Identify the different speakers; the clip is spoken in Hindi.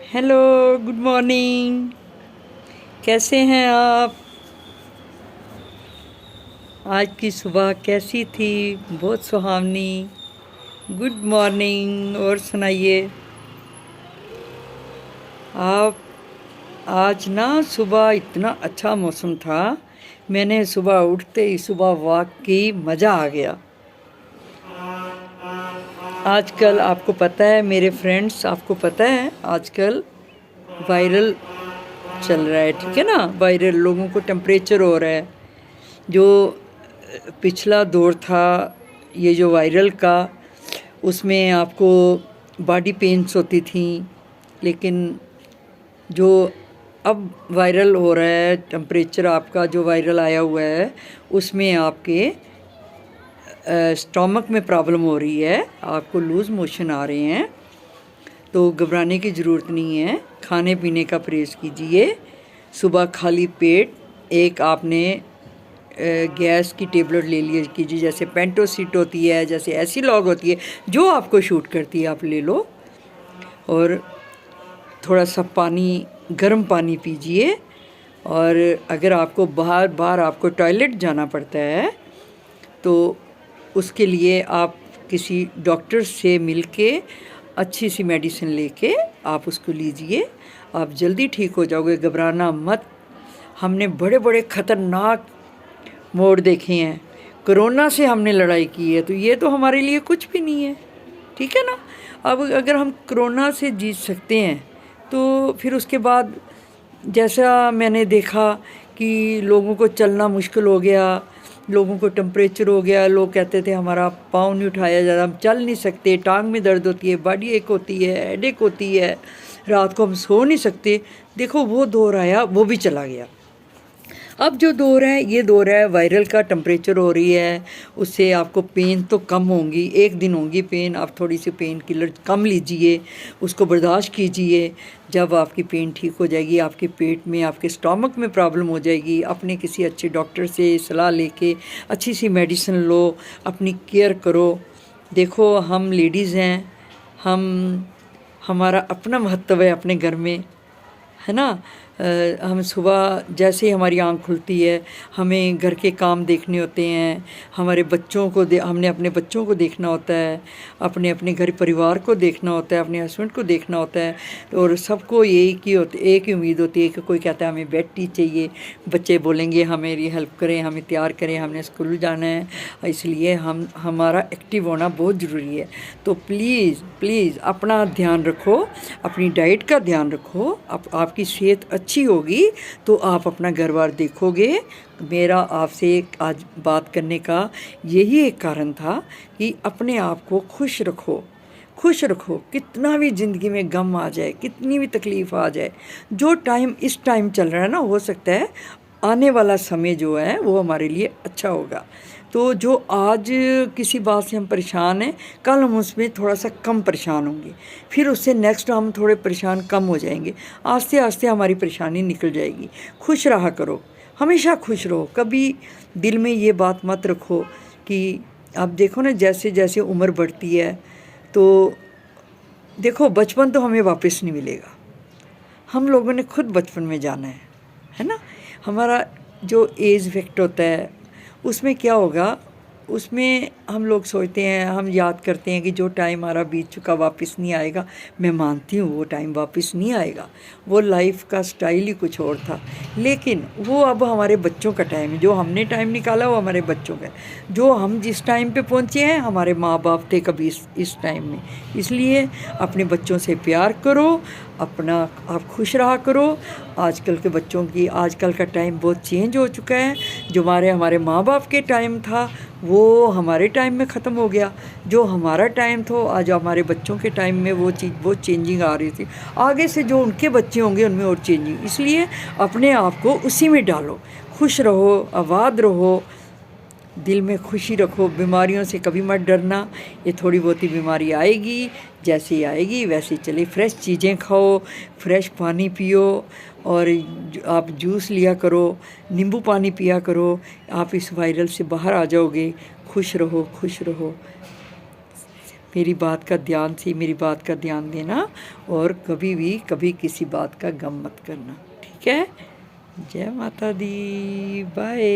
Speaker 1: Hello, good morning. कैसे हैं आप? आज की सुबह कैसी थी? बहुत सुहावनी। Good morning. और सुनाइए आप। आज ना सुबह इतना अच्छा मौसम था, मैंने सुबह उठते ही सुबह वॉक की, मज़ा आ गया। आजकल आपको पता है मेरे फ्रेंड्स, आपको पता है आजकल वायरल चल रहा है, ठीक है ना। वायरल लोगों को टेम्परेचर हो रहा है। जो पिछला दौर था ये जो वायरल का, उसमें आपको बॉडी पेन्स होती थी, लेकिन जो अब वायरल हो रहा है, टेम्परेचर आपका जो वायरल आया हुआ है, उसमें आपके स्टमक में प्रॉब्लम हो रही है, आपको लूज़ मोशन आ रहे हैं। तो घबराने की ज़रूरत नहीं है, खाने पीने का परहेज़ कीजिए। सुबह खाली पेट एक आपने गैस की टेबलेट ले लिया कीजिए, जैसे पेंटोसिट होती है, जैसे एसिलॉग होती है, जो आपको शूट करती है आप ले लो। और थोड़ा सा पानी, गर्म पानी पीजिए। और अगर आपको बार बार आपको टॉयलेट जाना पड़ता है तो उसके लिए आप किसी डॉक्टर से मिलके अच्छी सी मेडिसिन लेके आप उसको लीजिए, आप जल्दी ठीक हो जाओगे। घबराना मत। हमने बड़े बड़े ख़तरनाक मोड़ देखे हैं, कोरोना से हमने लड़ाई की है, तो ये तो हमारे लिए कुछ भी नहीं है, ठीक है ना। अब अगर हम कोरोना से जीत सकते हैं तो फिर उसके बाद जैसा मैंने देखा कि लोगों को चलना मुश्किल हो गया, लोगों को टेम्परेचर हो गया, लोग कहते थे हमारा पाँव नहीं उठाया जा रहा, हम चल नहीं सकते, टांग में दर्द होती है, बॉडी एक होती है, हेडेक होती है, रात को हम सो नहीं सकते। देखो वो दौर आया, वो भी चला गया। अब जो दौर है, ये दौर है वायरल का, टेम्परेचर हो रही है, उससे आपको पेन तो कम होंगी, एक दिन होंगी पेन, आप थोड़ी सी पेन किलर कम लीजिए, उसको बर्दाश्त कीजिए। जब आपकी पेन ठीक हो जाएगी, आपके पेट में, आपके स्टमक में प्रॉब्लम हो जाएगी, अपने किसी अच्छे डॉक्टर से सलाह लेके अच्छी सी मेडिसिन लो, अपनी केयर करो। देखो हम लेडीज़ हैं, हमारा अपना महत्व है अपने घर में, है ना। हम सुबह जैसे ही हमारी आँख खुलती है, हमें घर के काम देखने होते हैं, हमारे बच्चों को हमने अपने बच्चों को देखना होता है, अपने अपने घर परिवार को देखना होता है, अपने हस्बैंड को देखना होता है। और सबको एक ही उम्मीद होती है कि कोई कहता है हमें बेटी चाहिए, बच्चे बोलेंगे हमें हेल्प करें, हमें तैयार करें, हमने स्कूल जाना है, इसलिए हमारा एक्टिव होना बहुत ज़रूरी है। तो प्लीज़ प्लीज़ अपना ध्यान रखो, अपनी डाइट का ध्यान रखो। आपकी सेहत अच्छी होगी तो आप अपना घर बार देखोगे। मेरा आपसे आज बात करने का यही एक कारण था कि अपने आप को खुश रखो, खुश रखो। कितना भी ज़िंदगी में गम आ जाए, कितनी भी तकलीफ़ आ जाए, जो टाइम इस टाइम चल रहा है ना, हो सकता है आने वाला समय जो है वो हमारे लिए अच्छा होगा। तो जो आज किसी बात से हम परेशान हैं, कल हम उसमें थोड़ा सा कम परेशान होंगे, फिर उससे नेक्स्ट हम थोड़े परेशान कम हो जाएंगे, आस्ते आस्ते हमारी परेशानी निकल जाएगी। खुश रहा करो, हमेशा खुश रहो। कभी दिल में ये बात मत रखो कि आप देखो ना, जैसे जैसे उम्र बढ़ती है तो देखो बचपन तो हमें वापस नहीं मिलेगा, हम लोगों ने खुद बचपन में जाना है ना। हमारा जो एज इफेक्ट होता है उसमें क्या होगा, उसमें हम लोग सोचते हैं, हम याद करते हैं कि जो टाइम हमारा बीत चुका वापस नहीं आएगा। मैं मानती हूँ वो टाइम वापस नहीं आएगा, वो लाइफ का स्टाइल ही कुछ और था, लेकिन वो अब हमारे बच्चों का टाइम है। जो हमने टाइम निकाला वो हमारे बच्चों का, जो हम जिस टाइम पे पहुँचे हैं हमारे माँ बाप थे कभी इस टाइम में। इसलिए अपने बच्चों से प्यार करो, अपना आप खुश रहा करो। आजकल के बच्चों की, आजकल का टाइम बहुत चेंज हो चुका है। जो हमारे माँ बाप के टाइम था वो हमारे टाइम में ख़त्म हो गया, जो हमारा टाइम था आज हमारे बच्चों के टाइम में वो चीज़ बहुत चेंजिंग आ रही थी। आगे से जो उनके बच्चे होंगे उनमें और चेंजिंग, इसलिए अपने आप को उसी में डालो, खुश रहो, आबाद रहो, दिल में खुशी रखो। बीमारियों से कभी मत डरना, ये थोड़ी बहुत ही बीमारी आएगी, जैसे ही आएगी वैसे ही चले। फ्रेश चीज़ें खाओ, फ्रेश पानी पियो, और आप जूस लिया करो, नींबू पानी पिया करो, आप इस वायरल से बाहर आ जाओगे। खुश रहो, खुश रहो। मेरी बात का ध्यान देना और कभी किसी बात का गम मत करना, ठीक है। जय माता दी, बाय।